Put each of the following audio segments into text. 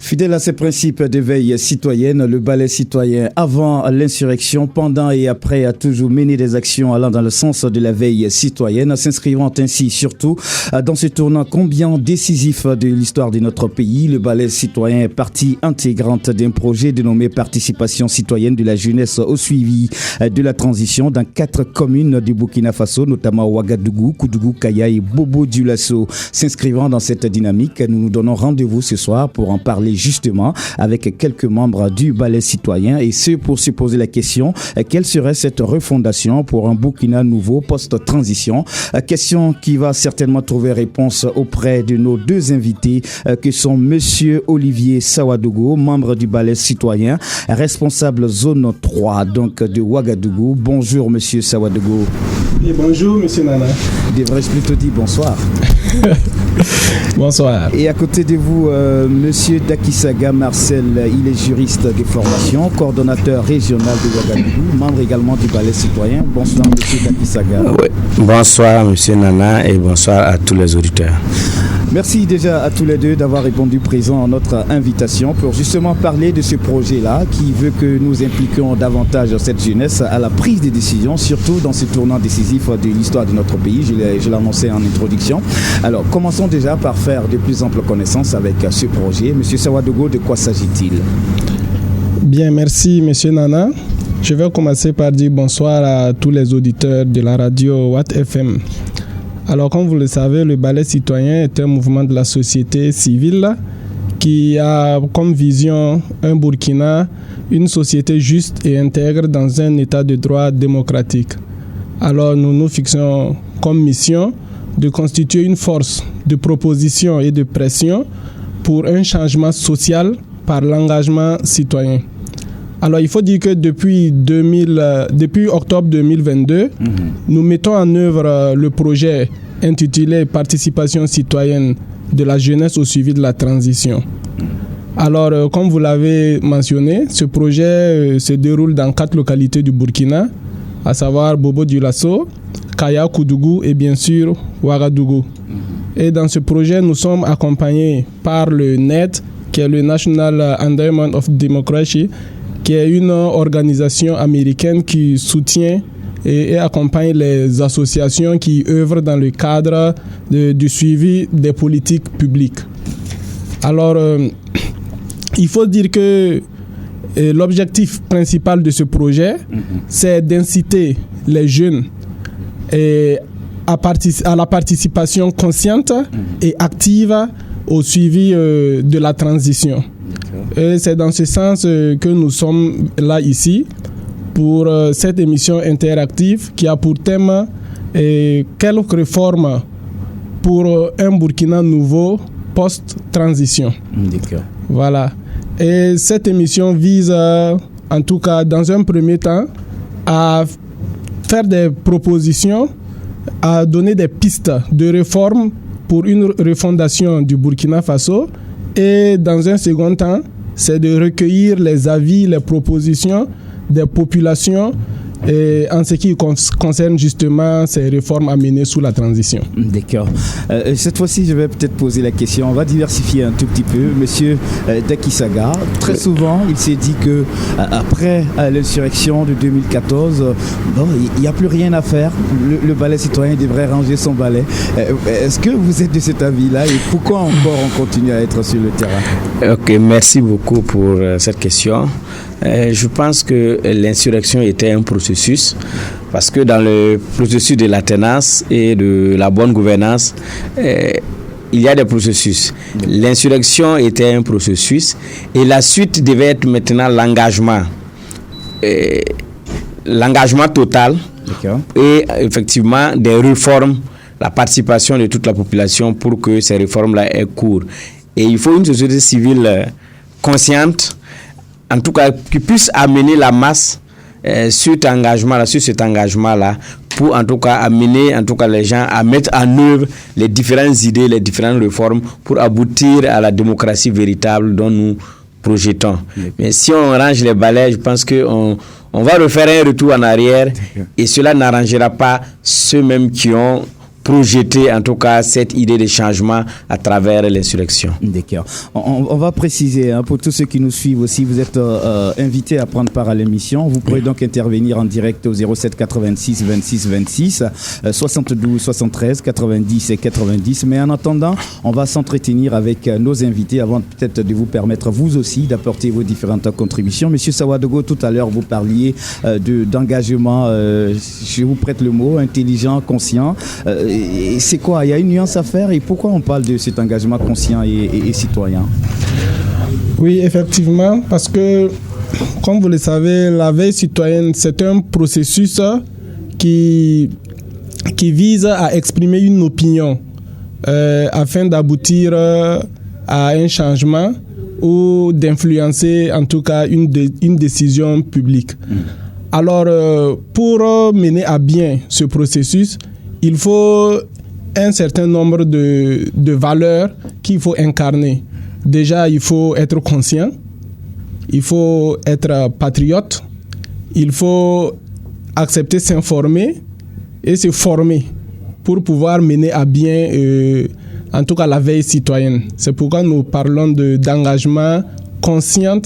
Fidèle à ses principes d'éveil citoyenne, le ballet citoyen avant l'insurrection, pendant et après a toujours mené des actions allant dans le sens de la veille citoyenne, s'inscrivant ainsi surtout dans ce tournant combien décisif de l'histoire de notre pays. Le ballet citoyen est partie intégrante d'un projet dénommé Participation citoyenne de la jeunesse au suivi de la transition dans 4 communes du Burkina Faso, notamment Ouagadougou, Koudougou, Kaya et Bobo-Dioulasso. S'inscrivant dans cette dynamique, nous nous donnons rendez-vous ce soir pour en parler justement avec quelques membres du ballet citoyen et ce pour se poser la question quelle serait cette refondation pour un Burkina nouveau post-transition, question qui va certainement trouver réponse auprès de nos deux invités que sont monsieur Olivier Sawadogo, membre du ballet citoyen, responsable zone 3 donc de Ouagadougou. Bonjour monsieur Sawadogo. Et bonjour monsieur Nana. Devrais-je plutôt dire bonsoir. Bonsoir. Et à côté de vous, monsieur Dakisaga Marcel, il est juriste de formation, coordonnateur régional de Ouagadougou, membre également du ballet citoyen. Bonsoir monsieur Dakisaga. Oui. Bonsoir monsieur Nana et bonsoir à tous les auditeurs. Merci déjà à tous les deux d'avoir répondu présent à notre invitation pour justement parler de ce projet-là qui veut que nous impliquions davantage cette jeunesse à la prise des décisions, surtout dans ce tournant décisif de l'histoire de notre pays. Je l'annonçais en introduction. Alors, commençons déjà par faire de plus amples connaissances avec ce projet. Monsieur Sawadogo, de quoi s'agit-il? Bien, merci monsieur Nana. Je vais commencer par dire bonsoir à tous les auditeurs de la radio Watt FM. Alors, comme vous le savez, le ballet citoyen est un mouvement de la société civile qui a comme vision un Burkina, une société juste et intègre dans un état de droit démocratique. Alors, nous nous fixons comme mission de constituer une force de proposition et de pression pour un changement social par l'engagement citoyen. Alors, il faut dire que depuis octobre 2022, nous mettons en œuvre le projet intitulé Participation citoyenne de la jeunesse au suivi de la transition. Alors, comme vous l'avez mentionné, ce projet se déroule dans 4 localités du Burkina, à savoir Bobo-Dioulasso, Kaya, Koudougou et bien sûr Ouagadougou. Et dans ce projet, nous sommes accompagnés par le NED, qui est le National Endowment of Democracy, qui est une organisation américaine qui soutient et accompagne les associations qui œuvrent dans le cadre du suivi des politiques publiques. Alors, il faut dire que l'objectif principal de ce projet, c'est d'inciter les jeunes à la participation consciente et active au suivi de la transition. Et c'est dans ce sens que nous sommes là ici pour cette émission interactive qui a pour thème quelques réformes pour un Burkina nouveau post-transition. D'accord. Voilà. Et cette émission vise, en tout cas dans un premier temps, à faire des propositions, à donner des pistes de réforme pour une refondation du Burkina Faso. Et dans un second temps, c'est de recueillir les avis, les propositions des populations en ce qui concerne justement ces réformes à mener sous la transition. D'accord. Cette fois-ci, je vais peut-être poser la question. On va diversifier un tout petit peu. Monsieur Dakisaga, très souvent, il s'est dit que après l'insurrection de 2014, il n'y a plus rien à faire. Le ballet citoyen devrait ranger son ballet. Est-ce que vous êtes de cet avis-là et pourquoi encore on continue à être sur le terrain? Ok, merci beaucoup pour cette question. Je pense que l'insurrection était un processus parce que dans le processus de la tenace et de la bonne gouvernance, il y a des processus. L'insurrection était un processus et la suite devait être maintenant l'engagement total. D'accord. Et effectivement des réformes, la participation de toute la population pour que ces réformes-là aient cours. Et il faut une société civile consciente, en tout cas, qui puisse amener la masse sur cet engagement-là, pour en tout cas amener les gens à mettre en œuvre les différentes idées, les différentes réformes pour aboutir à la démocratie véritable dont nous projetons. Mais si on range les balais, je pense qu'on va refaire un retour en arrière et cela n'arrangera pas ceux-mêmes qui ont projeter en tout cas cette idée de changement à travers l'insurrection. D'accord. On va préciser, pour tous ceux qui nous suivent aussi, vous êtes invités à prendre part à l'émission. Vous pourrez donc intervenir en direct au 07 86 26 26, 72 73 90 et 90. Mais en attendant, on va s'entretenir avec nos invités avant peut-être de vous permettre vous aussi d'apporter vos différentes contributions. Monsieur Sawadogo, tout à l'heure vous parliez d'engagement, je vous prête le mot, intelligent, conscient. C'est quoi? Il y a une nuance à faire et pourquoi on parle de cet engagement conscient et citoyen? Oui, effectivement, parce que, comme vous le savez, la veille citoyenne, c'est un processus qui vise à exprimer une opinion afin d'aboutir à un changement ou d'influencer en tout cas une décision publique. Alors, pour mener à bien ce processus, il faut un certain nombre de valeurs qu'il faut incarner. Déjà, il faut être conscient, il faut être patriote, il faut accepter s'informer et se former pour pouvoir mener à bien, en tout cas, la veille citoyenne. C'est pourquoi nous parlons d'engagement conscient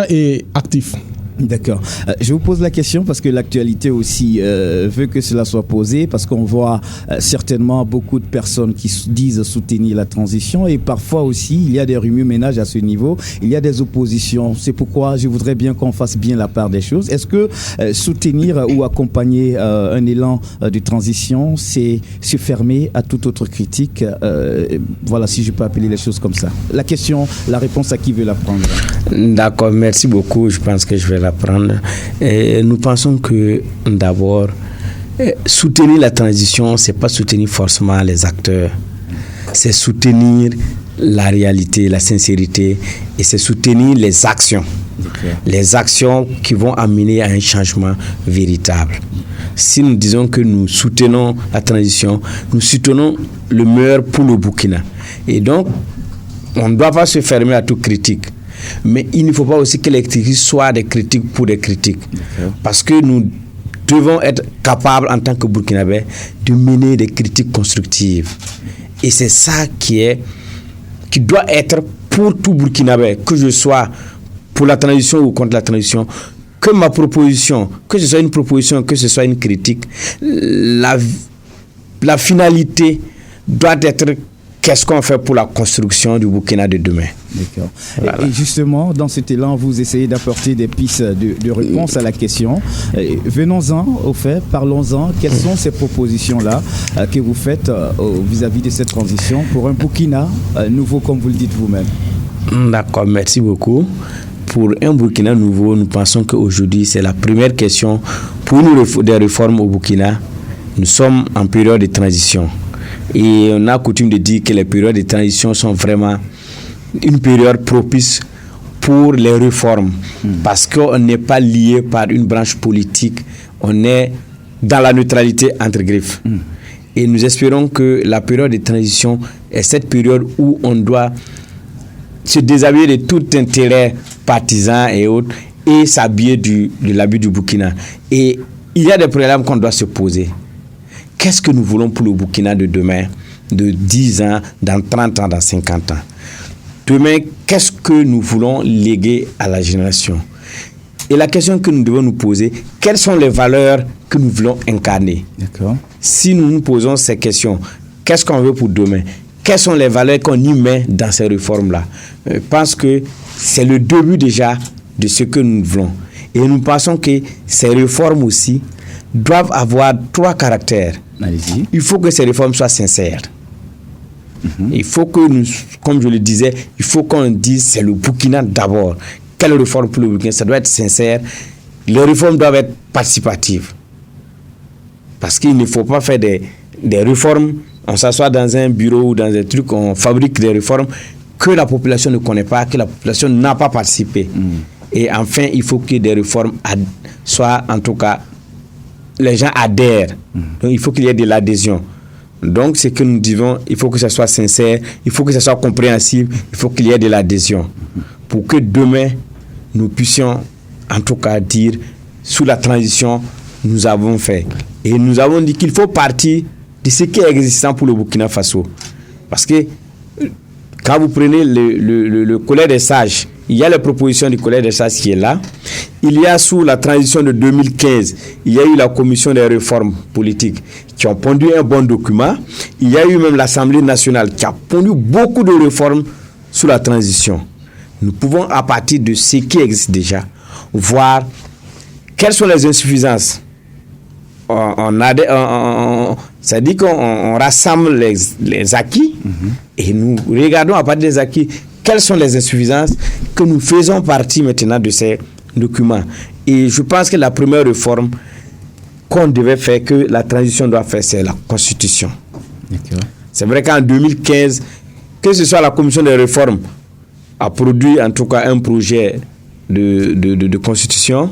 et actif. D'accord. Je vous pose la question parce que l'actualité aussi veut que cela soit posé, parce qu'on voit certainement beaucoup de personnes qui disent soutenir la transition et parfois aussi il y a des remue-ménages à ce niveau, il y a des oppositions. C'est pourquoi je voudrais bien qu'on fasse bien la part des choses. Est-ce que soutenir ou accompagner un élan de transition, c'est se fermer à toute autre critique? Voilà, si je peux appeler les choses comme ça. La question, la réponse à qui veut la prendre? D'accord, merci beaucoup. Je pense que je vais la prendre. Et nous pensons que d'abord, soutenir la transition, c'est pas soutenir forcément les acteurs, c'est soutenir la réalité, la sincérité, et c'est soutenir les actions. Les actions qui vont amener à un changement véritable. Si nous disons que nous soutenons la transition, nous soutenons le meilleur pour le Burkina. Et donc, on ne doit pas se fermer à toute critique. Mais il ne faut pas aussi que les critiques soient des critiques pour des critiques. Parce que nous devons être capables, en tant que Burkinabés, de mener des critiques constructives. Et c'est ça qui doit être pour tout Burkinabé, que je sois pour la transition ou contre la transition, que ma proposition, que ce soit une proposition, que ce soit une critique, la finalité doit être qu'est-ce qu'on fait pour la construction du Burkina de demain. D'accord. Voilà. Et justement, dans cet élan, vous essayez d'apporter des pistes de réponse à la question. Venons-en au fait, parlons-en. Quelles sont ces propositions-là que vous faites vis-à-vis de cette transition pour un Burkina nouveau, comme vous le dites vous-même? D'accord, merci beaucoup. Pour un Burkina nouveau, nous pensons qu'aujourd'hui, c'est la première question pour nous des réformes au Burkina. Nous sommes en période de transition. Et on a coutume de dire que les périodes de transition sont vraiment une période propice pour les réformes. Parce qu'on n'est pas lié par une branche politique, on est dans la neutralité entre griffes. Et nous espérons que la période de transition est cette période où on doit se déshabiller de tout intérêt partisan et autres et s'habiller de l'habit du Burkina. Et il y a des problèmes qu'on doit se poser. Qu'est-ce que nous voulons pour le Burkina de demain, de 10 ans, dans 30 ans, dans 50 ans? Demain, qu'est-ce que nous voulons léguer à la génération? Et la question que nous devons nous poser, quelles sont les valeurs que nous voulons incarner? D'accord. Si nous nous posons ces questions, qu'est-ce qu'on veut pour demain? Quelles sont les valeurs qu'on y met dans ces réformes-là? Je pense que c'est le début déjà de ce que nous voulons. Et nous pensons que ces réformes aussi doivent avoir 3 caractères. Allez-y. Il faut que ces réformes soient sincères. Il faut que nous, comme je le disais, il faut qu'on dise c'est le Burkina d'abord. Quelle réforme pour le Burkina? Ça doit être sincère. Les réformes doivent être participatives. Parce qu'il ne faut pas faire des réformes, on s'assoit dans un bureau ou dans un truc, on fabrique des réformes que la population ne connaît pas, que la population n'a pas participé. Et enfin, il faut que des réformes soient, en tout cas, les gens adhèrent. Donc, il faut qu'il y ait de l'adhésion. Donc, ce que nous disons, il faut que ça soit sincère, il faut que ça soit compréhensible, il faut qu'il y ait de l'adhésion. Pour que demain, nous puissions, en tout cas, dire, sous la transition, nous avons fait. Et nous avons dit qu'il faut partir de ce qui est existant pour le Burkina Faso. Parce que quand vous prenez le collège des sages, il y a les propositions du collège des sages qui est là. Il y a sous la transition de 2015, il y a eu la commission des réformes politiques qui ont pondu un bon document. Il y a eu même l'Assemblée nationale qui a pondu beaucoup de réformes sous la transition. Nous pouvons, à partir de ce qui existe déjà, voir quelles sont les insuffisances. C'est-à-dire qu'on rassemble les acquis et nous regardons à partir des acquis quelles sont les insuffisances que nous faisons partie maintenant de ces documents. Et je pense que la première réforme qu'on devait faire, que la transition doit faire, c'est la Constitution. D'accord. C'est vrai qu'en 2015, que ce soit la Commission des réformes a produit en tout cas un projet de Constitution.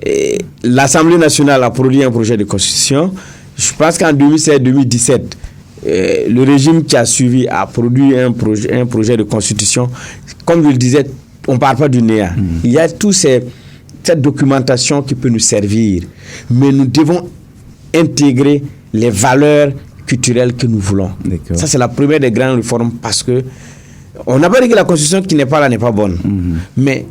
Et l'Assemblée nationale a produit un projet de Constitution. Je pense qu'en 2016-2017, le régime qui a suivi a produit un projet de Constitution. Comme je le disais, on ne parle pas du néant. Il y a toute cette documentation qui peut nous servir. Mais nous devons intégrer les valeurs culturelles que nous voulons. D'accord. Ça, c'est la première des grandes réformes parce que on n'a pas dit que la Constitution qui n'est pas là n'est pas bonne. Mais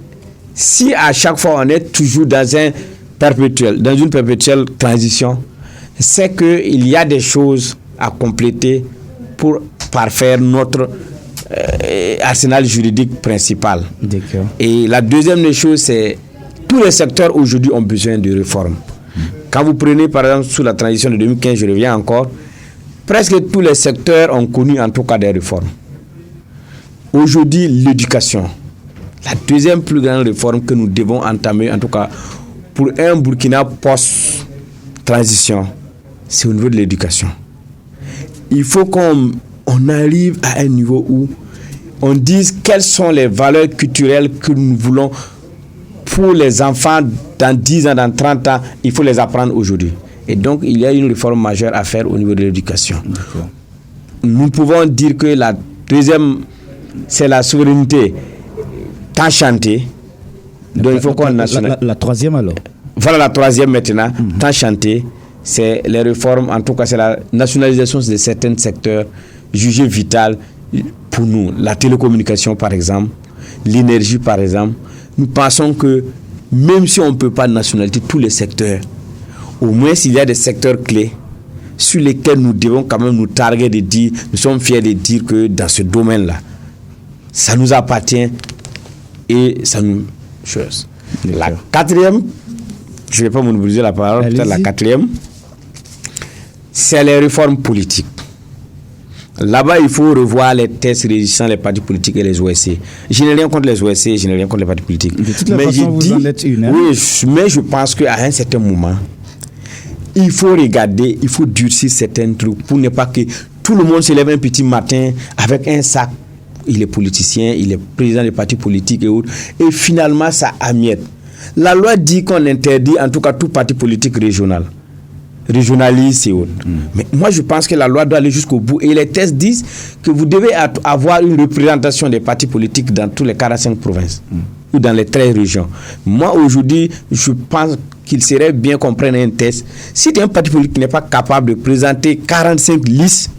si à chaque fois on est toujours dans une perpétuelle transition, c'est qu'il y a des choses à compléter pour parfaire notre arsenal juridique principal. D'accord. Et la deuxième des choses, c'est tous les secteurs aujourd'hui ont besoin de réformes. Quand vous prenez par exemple sous la transition de 2015, je reviens encore, presque tous les secteurs ont connu en tout cas des réformes. Aujourd'hui, l'éducation. La deuxième plus grande réforme que nous devons entamer, en tout cas pour un Burkina post-transition, c'est au niveau de l'éducation. Il faut qu'on arrive à un niveau où on dise quelles sont les valeurs culturelles que nous voulons pour les enfants dans 10 ans, dans 30 ans, il faut les apprendre aujourd'hui. Et donc, il y a une réforme majeure à faire au niveau de l'éducation. D'accord. Nous pouvons dire que la deuxième, c'est la souveraineté tant chantée. Donc, il faut qu'on la troisième alors. Voilà la troisième maintenant, tant chantée. C'est les réformes, en tout cas, c'est la nationalisation de certains secteurs jugés vitaux pour nous. La télécommunication, par exemple, l'énergie, par exemple. Nous pensons que même si on ne peut pas nationaliser tous les secteurs, au moins s'il y a des secteurs clés sur lesquels nous devons quand même nous targuer de dire, nous sommes fiers de dire que dans ce domaine-là, ça nous appartient et ça nous chose. La quatrième, je ne vais pas monopoliser la parole, peut-être la quatrième, c'est les réformes politiques. Là-bas, il faut revoir les tests régissant les partis politiques et les OSC. Je n'ai rien contre les OSC, je n'ai rien contre les partis politiques. De toute façon, vous en êtes une. Hein? Oui, mais je pense qu'à un certain moment, il faut regarder, il faut durcir certains trucs pour ne pas que tout le monde se lève un petit matin avec un sac. Il est politicien, il est président des partis politiques et autres. Et finalement, ça amiette. La loi dit qu'on interdit en tout cas tout parti politique régionaliste et autres. Mais moi, je pense que la loi doit aller jusqu'au bout. Et les tests disent que vous devez avoir une représentation des partis politiques dans tous les 45 provinces ou dans les 13 régions. Moi, aujourd'hui, je pense qu'il serait bien qu'on prenne un test. Si tu es un parti politique qui n'est pas capable de présenter 45 listes,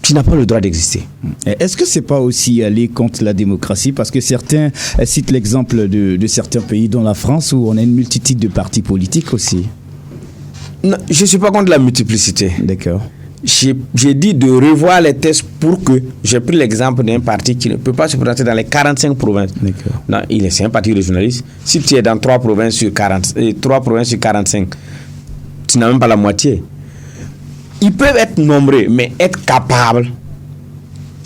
tu n'as pas le droit d'exister. Est-ce que ce n'est pas aussi aller contre la démocratie? Parce que certains citent l'exemple de certains pays, dont la France, où on a une multitude de partis politiques aussi. Non, je ne suis pas contre la multiplicité. D'accord. J'ai dit de revoir les tests pour que... J'ai pris l'exemple d'un parti qui ne peut pas se présenter dans les 45 provinces. D'accord. Non, c'est un parti régionaliste. Si tu es dans 3 provinces sur 45, tu n'as même pas la moitié. Ils peuvent être nombreux, mais être capables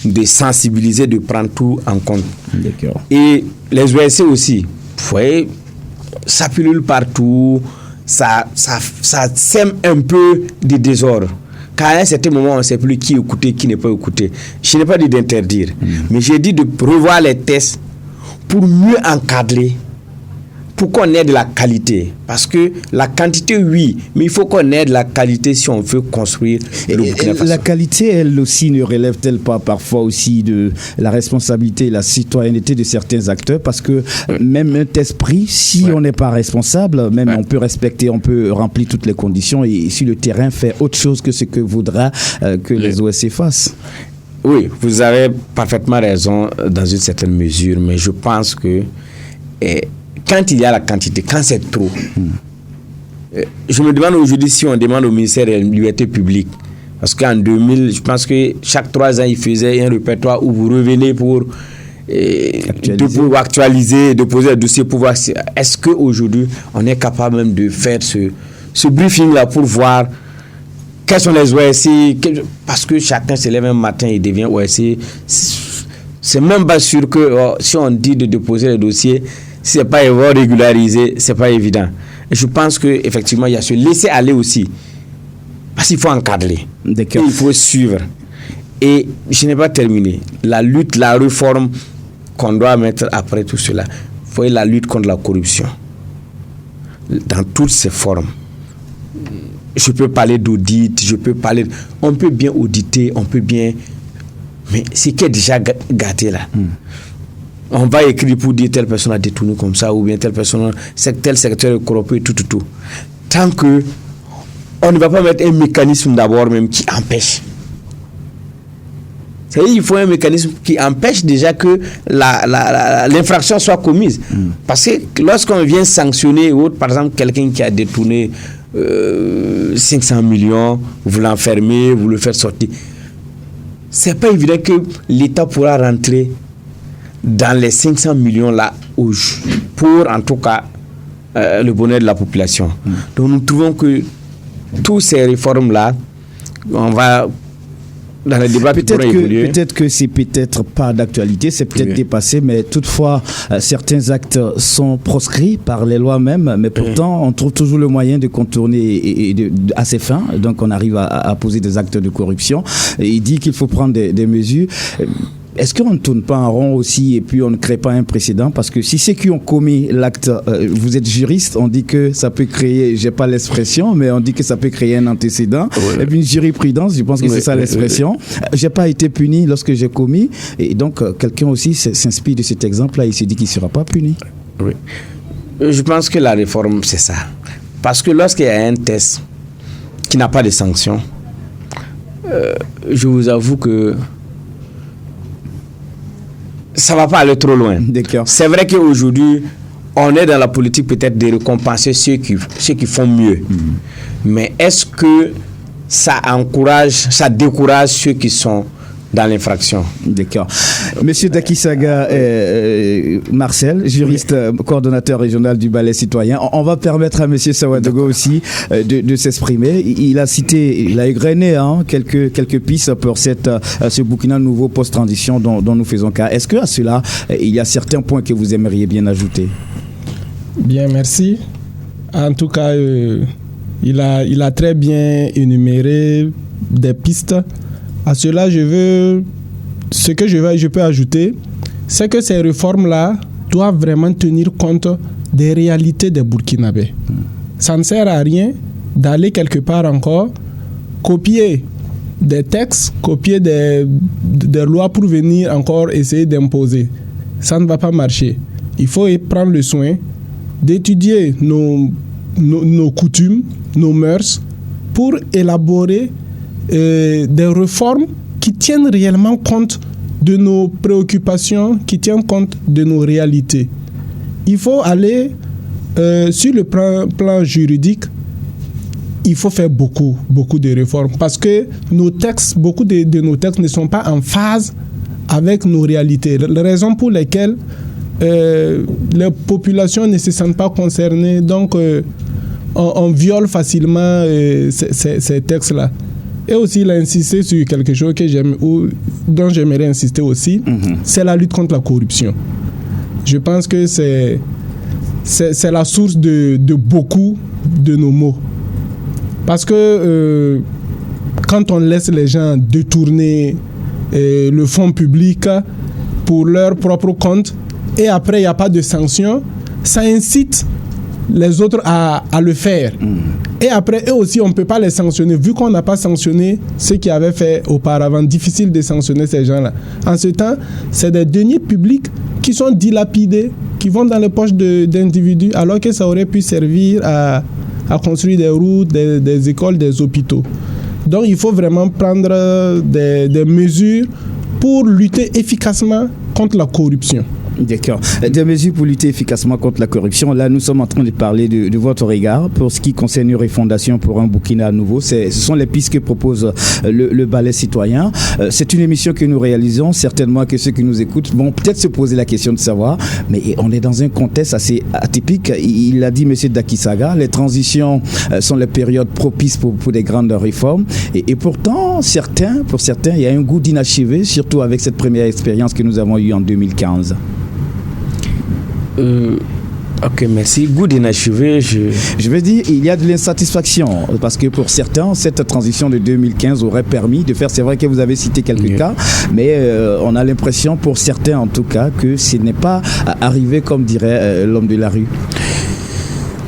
de sensibiliser, de prendre tout en compte. D'accord. Et les OSC aussi, vous voyez, ça pullule partout, ça sème un peu de désordre. Car à un certain moment, on ne sait plus qui écouter, qui n'est pas écouté. Je n'ai pas dit d'interdire, mais j'ai dit de revoir les tests pour mieux encadrer, pour qu'on ait de la qualité. Parce que la quantité, oui, mais il faut qu'on ait de la qualité si on veut construire le Burkina Faso. La qualité, elle aussi, ne relève-t-elle pas parfois aussi de la responsabilité et la citoyenneté de certains acteurs? Parce que même un esprit, si on n'est pas responsable, même on peut respecter, on peut remplir toutes les conditions et si le terrain fait autre chose que ce que voudra que les OSC fassent. Oui, vous avez parfaitement raison dans une certaine mesure, mais je pense que quand il y a la quantité, quand c'est trop, je me demande aujourd'hui si on demande au ministère de la Liberté publique, parce qu'en 2000, je pense que chaque 3 ans, il faisait un répertoire où vous revenez pour actualiser, de poser un dossier pour voir si, est-ce qu'aujourd'hui, on est capable même de faire ce briefing-là pour voir quels sont les OSC, parce que chacun se lève un matin et devient OSC. C'est même pas sûr que si on dit de déposer les dossiers, si c'est pas régularisé, c'est pas évident. Et je pense que effectivement il y a ce laisser aller aussi, parce qu'il faut encadrer, il faut suivre. Et je n'ai pas terminé. La lutte, la réforme qu'on doit mettre après tout cela, il faut la lutte contre la corruption dans toutes ses formes. Je peux parler d'audit, on peut bien auditer, on peut bien, mais c'est qui est déjà gâté là. On va écrire pour dire telle personne a détourné comme ça, ou bien telle personne, tel secteur est corrompu, tout. Tant que on ne va pas mettre un mécanisme d'abord même qui empêche. C'est-à-dire il faut un mécanisme qui empêche déjà que l'infraction soit commise. Parce que lorsqu'on vient sanctionner, par exemple, quelqu'un qui a détourné 500 millions, vous l'enfermez, vous le faites sortir. C'est pas évident que l'État pourra rentrer dans les 500 millions là pour en tout cas le bonheur de la population. Donc nous trouvons que toutes ces réformes là, on va dans le débat peut-être que c'est peut-être pas d'actualité, c'est peut-être dépassé, mais toutefois certains actes sont proscrits par les lois même, mais pourtant on trouve toujours le moyen de contourner à ses fins, donc on arrive à poser des actes de corruption. Et il dit qu'il faut prendre des mesures. Est-ce qu'on ne tourne pas en rond aussi et puis on ne crée pas un précédent? Parce que si ceux qui ont commis l'acte, vous êtes juriste, on dit que ça peut créer, j'ai pas l'expression, mais on dit que ça peut créer un antécédent. Et puis une jurisprudence, je pense que c'est ça l'expression. J'ai pas été puni lorsque j'ai commis. Et donc, quelqu'un aussi s'inspire de cet exemple-là, il se dit qu'il ne sera pas puni. Oui. Je pense que la réforme, c'est ça. Parce que lorsqu'il y a un test qui n'a pas de sanction, je vous avoue que ça ne va pas aller trop loin. D'accord. C'est vrai qu'aujourd'hui, on est dans la politique peut-être de récompenser ceux qui font mieux. Mais est-ce que ça décourage ceux qui sont dans l'infraction? D'accord. Monsieur Dakisaga Marcel, juriste, coordonnateur régional du Balai citoyen. On va permettre à monsieur Sawadogo aussi de s'exprimer. Il a égrené quelques pistes pour ce Burkina nouveau post-transition dont nous faisons cas. Est-ce qu'à cela, il y a certains points que vous aimeriez bien ajouter? Bien, merci. En tout cas, il a très bien énuméré des pistes. À cela, ce que je peux ajouter, c'est que ces réformes-là doivent vraiment tenir compte des réalités des Burkinabés. Ça ne sert à rien d'aller quelque part encore, copier des textes, copier des lois pour venir encore essayer d'imposer. Ça ne va pas marcher. Il faut prendre le soin d'étudier nos coutumes, nos mœurs, pour élaborer des réformes qui tiennent réellement compte de nos préoccupations, qui tiennent compte de nos réalités. Il faut aller sur le plan juridique, il faut faire beaucoup de réformes parce que beaucoup de nos textes ne sont pas en phase avec nos réalités. La raison pour laquelle les populations ne se sentent pas concernées, donc on viole facilement ces textes-là. Et aussi, il a insisté sur quelque chose dont j'aimerais insister aussi, c'est la lutte contre la corruption. Je pense que c'est la source de beaucoup de nos maux. Parce que quand on laisse les gens détourner le fonds public pour leur propre compte, et après, il n'y a pas de sanctions, ça incite les autres à le faire. Et après, eux aussi, on ne peut pas les sanctionner. Vu qu'on n'a pas sanctionné ceux qui avaient fait auparavant, difficile de sanctionner ces gens-là. En ce temps, c'est des deniers publics qui sont dilapidés, qui vont dans les poches d'individus, alors que ça aurait pu servir à construire des routes, des écoles, des hôpitaux. Donc, il faut vraiment prendre des mesures pour lutter efficacement contre la corruption. D'accord. Des mesures pour lutter efficacement contre la corruption. Là, nous sommes en train de parler de votre regard pour ce qui concerne une refondation pour un Burkina nouveau. Ce sont les pistes que propose le Balai citoyen. C'est une émission que nous réalisons. Certainement que ceux qui nous écoutent vont peut-être se poser la question de savoir, mais on est dans un contexte assez atypique. Il l'a dit, M. Dakisaga, les transitions sont les périodes propices pour des grandes réformes. Et pourtant, pour certains, il y a un goût d'inachevé, surtout avec cette première expérience que nous avons eue en 2015. Ok, merci. Goût d'inachevé, je veux dire, il y a de l'insatisfaction parce que pour certains, cette transition de 2015 aurait permis de faire, c'est vrai que vous avez cité quelques cas, mais on a l'impression pour certains en tout cas que ce n'est pas arrivé comme dirait l'homme de la rue.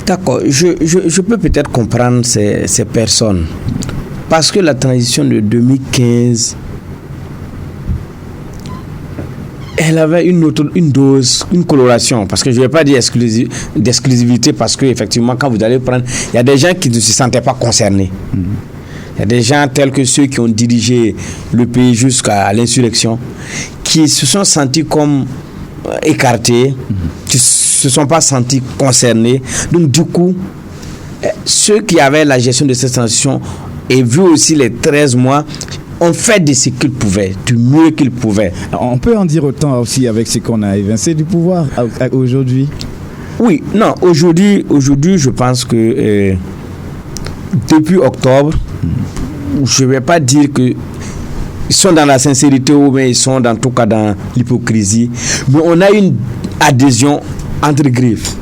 D'accord, je peux peut-être comprendre ces personnes parce que la transition de 2015, elle avait une dose, une coloration, parce que je ne vais pas dire d'exclusivité, parce qu'effectivement, quand vous allez prendre, il y a des gens qui ne se sentaient pas concernés. Il y a des gens tels que ceux qui ont dirigé le pays jusqu'à l'insurrection, qui se sont sentis comme écartés, qui ne se sont pas sentis concernés. Donc du coup, ceux qui avaient la gestion de cette transition et vu aussi les 13 mois, ont fait de ce qu'ils pouvaient, du mieux qu'ils pouvaient. On peut en dire autant aussi avec ce qu'on a évincé du pouvoir aujourd'hui. Oui, non, aujourd'hui, je pense que depuis octobre, je ne vais pas dire qu'ils sont dans la sincérité ou bien ils sont en tout cas dans l'hypocrisie, mais on a une adhésion entre griffes.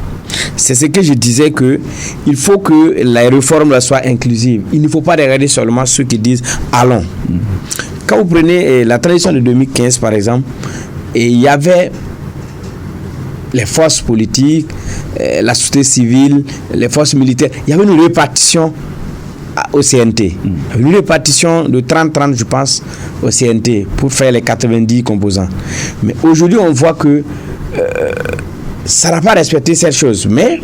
C'est ce que je disais, qu'il faut que la réforme soit inclusive. Il ne faut pas regarder seulement ceux qui disent allons. Quand vous prenez la transition de 2015 par exemple, et il y avait les forces politiques, la société civile, les forces militaires, il y avait une répartition au CNT. Une répartition de 30-30 je pense au CNT pour faire les 90 composants. Mais aujourd'hui on voit que ça n'a pas respecté cette chose. Mais,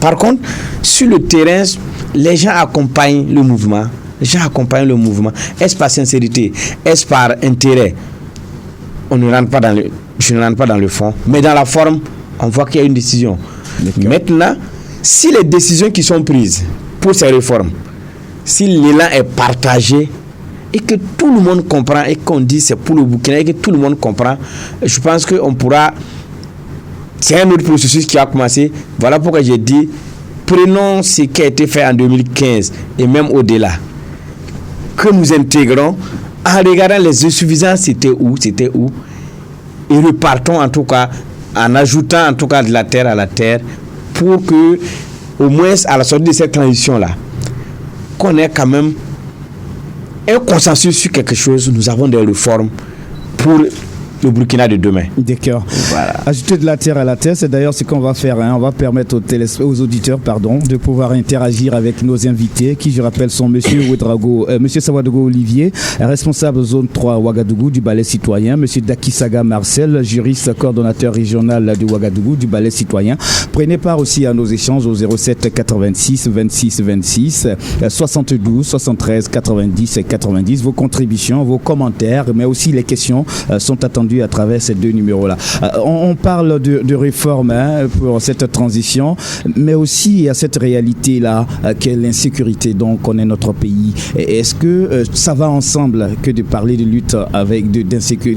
par contre, sur le terrain, les gens accompagnent le mouvement. Est-ce par sincérité? Est-ce par intérêt? Je ne rentre pas dans le fond. Mais dans la forme, on voit qu'il y a une décision. D'accord. Maintenant, si les décisions qui sont prises pour ces réformes, si l'élan est partagé, et que tout le monde comprend, et qu'on dit c'est pour le Burkina, et que tout le monde comprend, je pense qu'on pourra... C'est un autre processus qui a commencé. Voilà pourquoi j'ai dit, prenons ce qui a été fait en 2015 et même au-delà, que nous intégrons en regardant les insuffisances, c'était où, et repartons en tout cas, en ajoutant en tout cas de la terre à la terre, pour que, au moins à la sortie de cette transition-là, qu'on ait quand même un consensus sur quelque chose. Nous avons des réformes pour le Burkina de demain. D'accord. Voilà. Ajouter de la terre à la terre, c'est d'ailleurs ce qu'on va faire. On va permettre aux auditeurs de pouvoir interagir avec nos invités, qui, je rappelle, sont Monsieur Sawadogo Olivier, responsable zone 3 Ouagadougou du Balai citoyen, Monsieur Dakisaga Marcel, juriste coordonnateur régional de Ouagadougou du Balai citoyen. Prenez part aussi à nos échanges au 07 86 26 26 72 73 90 et 90. Vos contributions, vos commentaires, mais aussi les questions sont attendues à travers ces deux numéros-là. On parle de réforme pour cette transition, mais aussi il y a cette réalité-là qu'est l'insécurité dont connaît notre pays. Est-ce que ça va ensemble que de parler de lutte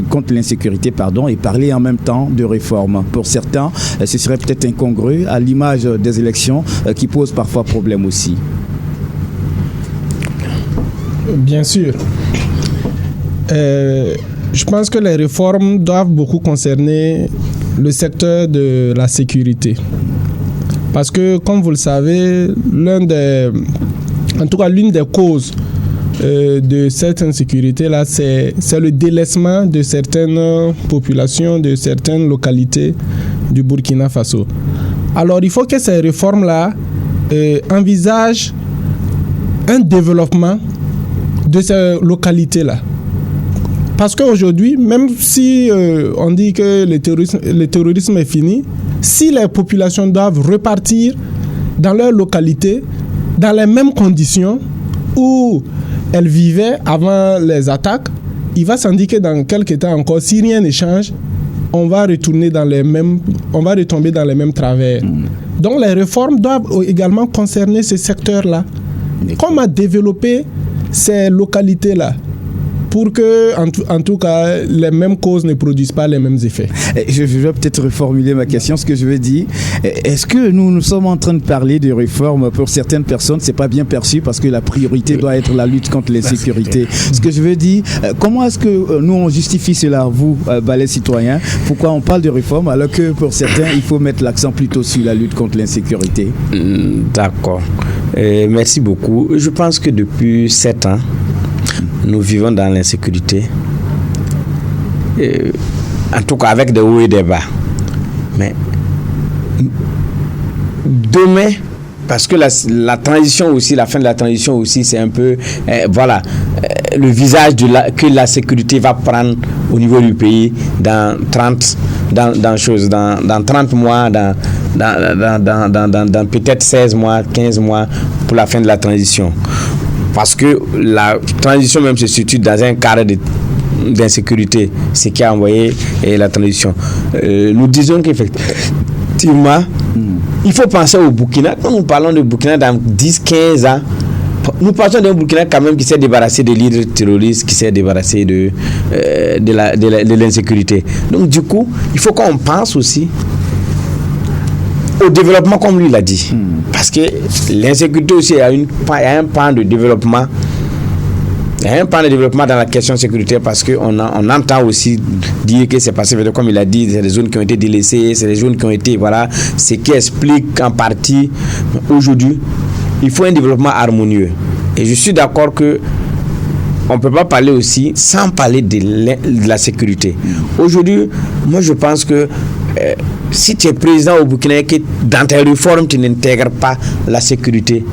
contre l'insécurité et parler en même temps de réforme? Pour certains, ce serait peut-être incongru à l'image des élections qui posent parfois problème aussi. Bien sûr. Je pense que les réformes doivent beaucoup concerner le secteur de la sécurité. Parce que, comme vous le savez, l'une des causes de cette insécurité-là, c'est le délaissement de certaines populations, de certaines localités du Burkina Faso. Alors il faut que ces réformes-là envisagent un développement de ces localités-là. Parce qu'aujourd'hui, même si on dit que le terrorisme est fini, si les populations doivent repartir dans leur localité, dans les mêmes conditions où elles vivaient avant les attaques, il va s'indiquer dans quelques temps encore, si rien ne change, on va retomber dans les mêmes travers. Donc les réformes doivent également concerner ce secteur-là. Comment développer ces localités-là pour que, en tout cas, les mêmes causes ne produisent pas les mêmes effets. Je vais peut-être reformuler ma question. Ce que je veux dire, est-ce que nous sommes en train de parler de réformes pour certaines personnes, c'est pas bien perçu parce que la priorité doit être la lutte contre l'insécurité. Ce que je veux dire, comment est-ce que nous on justifie cela, vous, Balai Citoyen? Pourquoi on parle de réforme alors que pour certains, il faut mettre l'accent plutôt sur la lutte contre l'insécurité? D'accord. Merci beaucoup. Je pense que depuis 7 ans, nous vivons dans l'insécurité, en tout cas avec des hauts et des bas. Mais demain, parce que la transition aussi, la fin de la transition aussi, c'est un peu, le visage que la sécurité va prendre au niveau du pays dans 30 mois, dans peut-être 16 mois, 15 mois pour la fin de la transition. Parce que la transition même se situe dans un cadre d'insécurité, ce qui a envoyé la transition. Nous disons qu'effectivement, il faut penser au Burkina. Quand nous parlons de Burkina dans 10-15 ans, nous parlons d'un Burkina quand même qui s'est débarrassé des leaders terroristes, qui s'est débarrassé de l'insécurité. Donc du coup, il faut qu'on pense aussi au développement comme lui l'a dit. Parce que l'insécurité aussi, il y a un pan de développement. Il y a un pan de développement dans la question sécuritaire parce qu'on entend aussi dire que c'est passé, comme il a dit, c'est des zones qui ont été délaissées, c'est des zones qui ont été, ce qui explique en partie aujourd'hui, il faut un développement harmonieux. Et je suis d'accord que on ne peut pas parler aussi sans parler de la sécurité. Aujourd'hui, moi je pense que si tu es président au Burkina et que dans tes réformes tu n'intègres pas la sécurité,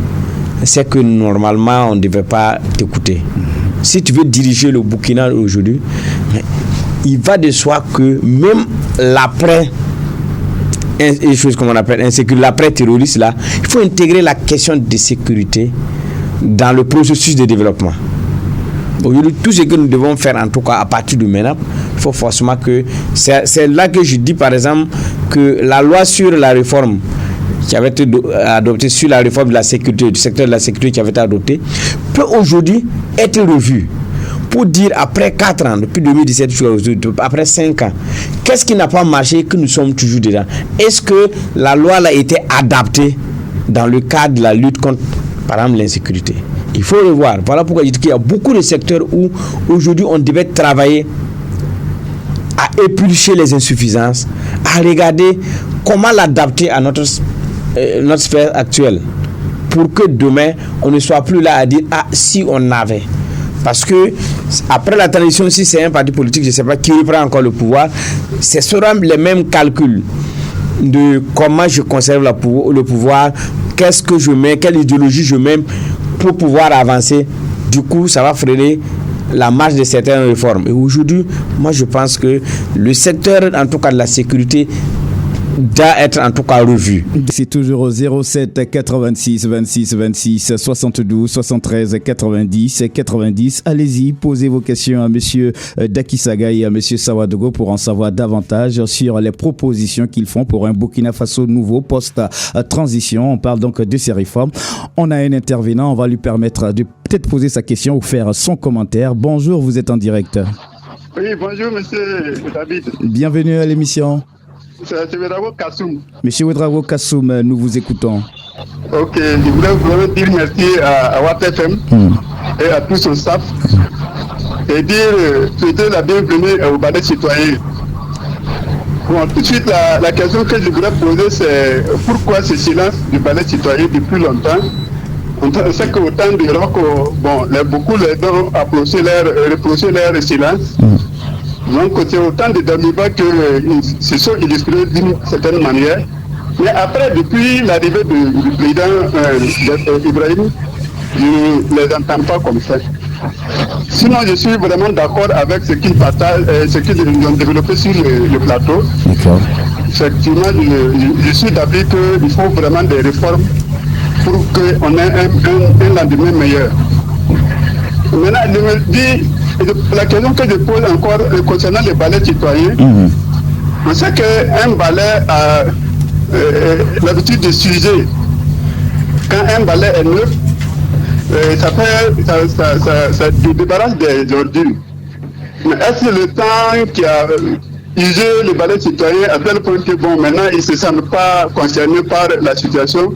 c'est que normalement on ne devait pas t'écouter. Si tu veux diriger le Burkina aujourd'hui, il va de soi que même l'après, une chose comme on appelle insécurité, l'après terroriste là, il faut intégrer la question de sécurité dans le processus de développement. Aujourd'hui, tout ce que nous devons faire, en tout cas à partir de maintenant, il faut forcément que... C'est là que je dis, par exemple, que la loi sur la réforme qui avait été adoptée, sur la réforme de la sécurité, du secteur de la sécurité qui avait été adoptée, peut aujourd'hui être revue pour dire, après 4 ans, depuis 2017 jusqu'à aujourd'hui, après 5 ans, qu'est-ce qui n'a pas marché que nous sommes toujours dedans? Est-ce que la loi a été adaptée dans le cadre de la lutte contre, par exemple, l'insécurité? Il faut revoir. Voilà pourquoi je dis qu'il y a beaucoup de secteurs où aujourd'hui on devait travailler à éplucher les insuffisances, à regarder comment l'adapter à notre sphère actuelle pour que demain on ne soit plus là à dire si on avait. Parce que après la transition, si c'est un parti politique, je ne sais pas qui reprend encore le pouvoir, ce seront les mêmes calculs de comment je conserve le pouvoir, qu'est-ce que je mets, quelle idéologie je mets pour pouvoir avancer. Du coup, ça va freiner la marche de certaines réformes. Et aujourd'hui, moi je pense que le secteur, en tout cas de la sécurité, doit être en tout cas revu. C'est toujours au 07 86 26 26 72 73 90 90. Allez-y, posez vos questions à monsieur Dakisaga et à monsieur Sawadogo pour en savoir davantage sur les propositions qu'ils font pour un Burkina Faso nouveau post-transition. On parle donc de ces réformes. On a un intervenant, on va lui permettre de peut-être poser sa question ou faire son commentaire. Bonjour, vous êtes en direct. Oui, bonjour monsieur David. Bienvenue à l'émission. C'est Ouedraogo Kassoum. Monsieur Ouedraogo Kassoum, nous vous écoutons. Ok, je voulais vraiment dire merci à Watt FM et à tout son staff et dire souhaiter la bienvenue au Balai Citoyen. Bon, tout de suite, la question que je voulais poser, c'est pourquoi ce silence du Balai Citoyen depuis longtemps? On sait qu'au temps du rock, beaucoup les gens reprochaient leur silence. Donc c'est autant de Damiba qu'ils se sont illustrés d'une certaine manière. Mais après, depuis l'arrivée du président Ibrahim, je ne les entends pas comme ça. Sinon, je suis vraiment d'accord avec ce qu'ils partagent, ce qu'ils ont développé sur le plateau. D'accord. Effectivement, je suis d'avis qu'il faut vraiment des réformes pour qu'on ait un lendemain meilleur. Maintenant, je me dis, la question que je pose encore concernant les balais citoyens, on sait qu'un balai a l'habitude de s'user. Quand un balai est neuf, ça débarrasse des ordures. Mais est-ce que le temps qui a usé le balai citoyen à tel point que bon, maintenant ils ne se sentent pas concernés par la situation?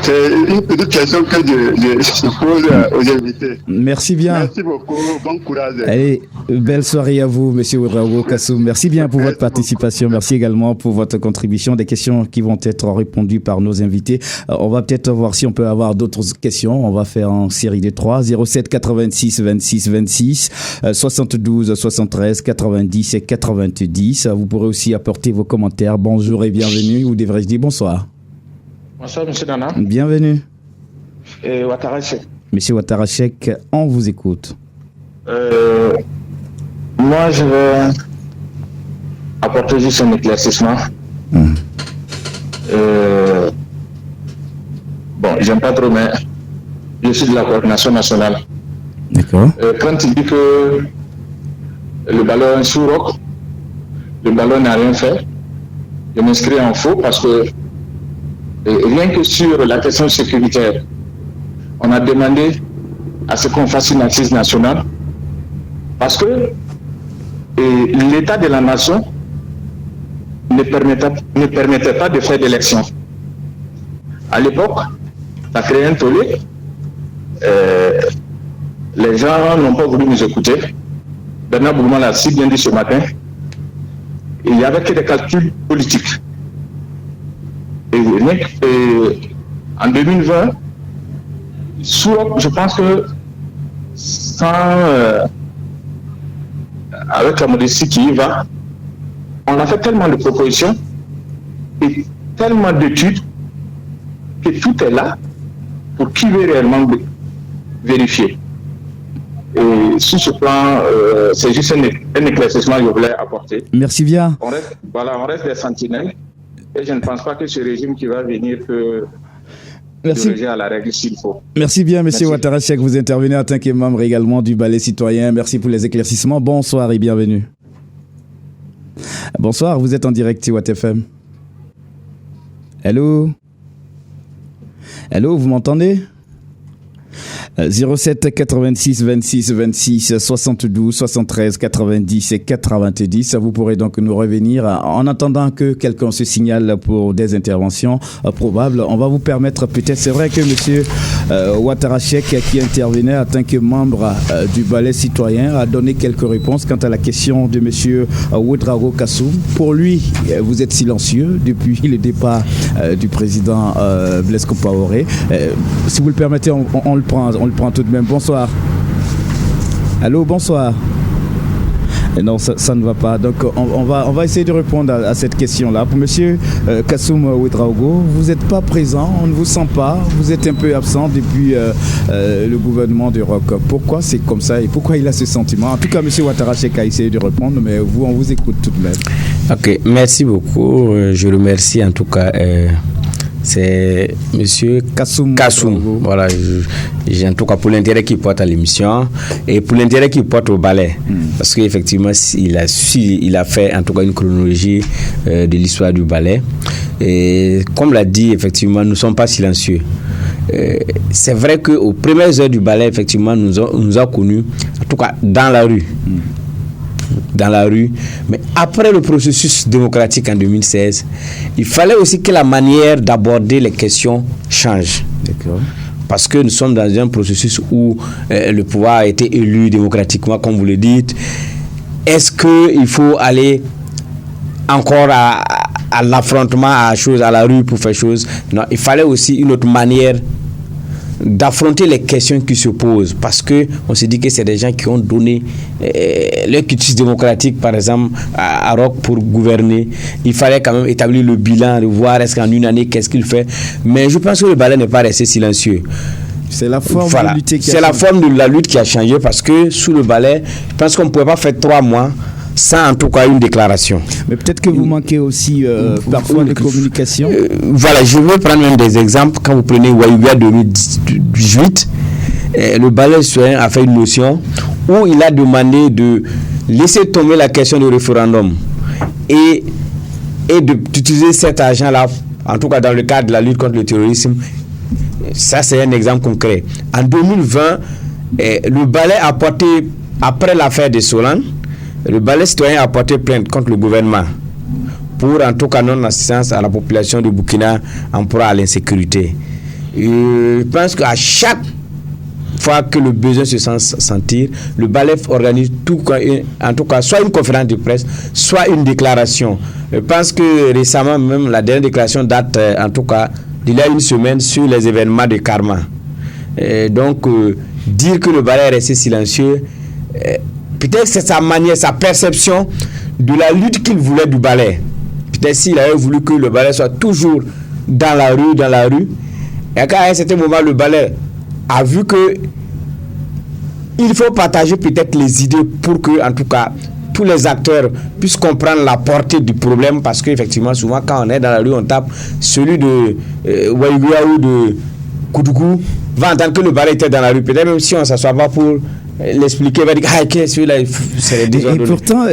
C'est une petite question que je pose aux invités. Merci bien. Merci beaucoup. Bon courage. Allez, belle soirée à vous, Monsieur Ouedraogo Kassoum. Merci bien pour votre participation. Merci également pour votre contribution. Des questions qui vont être répondues par nos invités. On va peut-être voir si on peut avoir d'autres questions. On va faire en série de 3. 07 86 26 26 72 73 90 et 90. Vous pourrez aussi apporter vos commentaires. Bonjour et bienvenue. Ou devrais-je dire bonsoir? Bonsoir, M. Nana. Bienvenue. Et Ouattara Cheikh. Monsieur Ouattara Cheikh, on vous écoute. Moi, je vais apporter juste un éclaircissement. Bon, j'aime pas trop, mais je suis de la coordination nationale. D'accord. Quand il dit que le ballon est sous roc, le ballon n'a rien fait, je m'inscris en faux parce que rien que sur la question sécuritaire, on a demandé à ce qu'on fasse une assise nationale parce que l'état de la nation ne permettait pas de faire d'élection. À l'époque, ça créait un tollé. Les gens n'ont pas voulu nous écouter. Bernard Bourman l'a si bien dit ce matin. Il n'y avait que des calculs politiques. En 2020, je pense que avec la modestie qui y va, on a fait tellement de propositions et tellement d'études que tout est là pour qui veut réellement vérifier. Et sur ce plan, c'est juste un éclaircissement que je voulais apporter. Merci bien. On reste des sentinelles. Et je ne pense pas que ce régime qui va venir peut diriger à la règle s'il faut. Merci bien, Monsieur Ouattara Cheikh. Vous intervenez en tant que membre également du Balai citoyen. Merci pour les éclaircissements. Bonsoir et bienvenue. Bonsoir, vous êtes en direct sur Watt FM. Allô? Allô, vous m'entendez? 07 86 26 26 72 73 90 et 90. Vous pourrez donc nous revenir en attendant que quelqu'un se signale pour des interventions probables. On va vous permettre peut-être, c'est vrai que monsieur Ouattara Cheikh qui intervenait en tant que membre du Balai citoyen a donné quelques réponses quant à la question de monsieur Ouedraogo Kassoum. Pour lui, vous êtes silencieux depuis le départ du président Blaise Compaoré. Si vous le permettez, on le prend tout de même. Bonsoir. Allô, bonsoir. Non, ça ne va pas. Donc, on va essayer de répondre à cette question-là. Pour monsieur Kassoum Ouedraogo, vous n'êtes pas présent, on ne vous sent pas, vous êtes un peu absent depuis le gouvernement du ROC. Pourquoi c'est comme ça et pourquoi il a ce sentiment? En tout cas, monsieur Ouattara Cheikh a essayé de répondre, mais vous, on vous écoute tout de même. Ok, merci beaucoup. Je remercie en tout cas. C'est monsieur Kassoum. Voilà, en tout cas pour l'intérêt qu'il porte à l'émission et pour l'intérêt qu'il porte au ballet. Parce qu'effectivement, il a fait en tout cas une chronologie de l'histoire du ballet. Et comme l'a dit, effectivement, nous ne sommes pas silencieux. C'est vrai qu'aux premières heures du ballet, effectivement, nous a connus, en tout cas dans la rue. Mais après le processus démocratique en 2016, il fallait aussi que la manière d'aborder les questions change. D'accord. Parce que nous sommes dans un processus où le pouvoir a été élu démocratiquement, comme vous le dites. Est-ce qu'il faut aller encore à l'affrontement, à la rue pour faire chose? Non, il fallait aussi une autre manière d'affronter les questions qui se posent, parce que on se dit que c'est des gens qui ont donné leur quitus démocratique, par exemple, à Roch pour gouverner. Il fallait quand même établir le bilan, de voir est-ce qu'en une année, qu'est-ce qu'il fait. Mais je pense que le balai n'est pas resté silencieux. C'est la forme de la lutte qui a changé. C'est la forme de la lutte qui a changé, parce que sous le balai, je pense qu'on ne pouvait pas faire 3 mois sans en tout cas une déclaration. Mais peut-être que vous manquez aussi parfois de communication. Voilà, je vais prendre même des exemples. Quand vous prenez Waïouya 2018, le balai citoyen a fait une motion où il a demandé de laisser tomber la question du référendum et d'utiliser cet argent-là, en tout cas dans le cadre de la lutte contre le terrorisme. Ça, c'est un exemple concret. En 2020, le balai a porté, après l'affaire de Solan, le balai citoyen a porté plainte contre le gouvernement pour, en tout cas, non-assistance à la population de Burkina en proie à l'insécurité. Je pense qu'à chaque fois que le besoin se sent sentir, le balai organise en tout cas, soit une conférence de presse, soit une déclaration. Je pense que récemment, même la dernière déclaration date, en tout cas, d'il y a une semaine sur les événements de Karma. Donc, dire que le balai est resté silencieux, peut-être que c'est sa manière, sa perception de la lutte qu'il voulait du balai. Peut-être s'il avait voulu que le balai soit toujours dans la rue, et qu'à un certain moment, le balai a vu que il faut partager peut-être les idées pour que, en tout cas, tous les acteurs puissent comprendre la portée du problème, parce qu'effectivement, souvent, quand on est dans la rue, on tape celui de Waïouya ou de Koudougou, va entendre que le balai était dans la rue. Peut-être même si on ne s'assoit pas pour l'expliquer, va dire celui-là, c'est les et pourtant,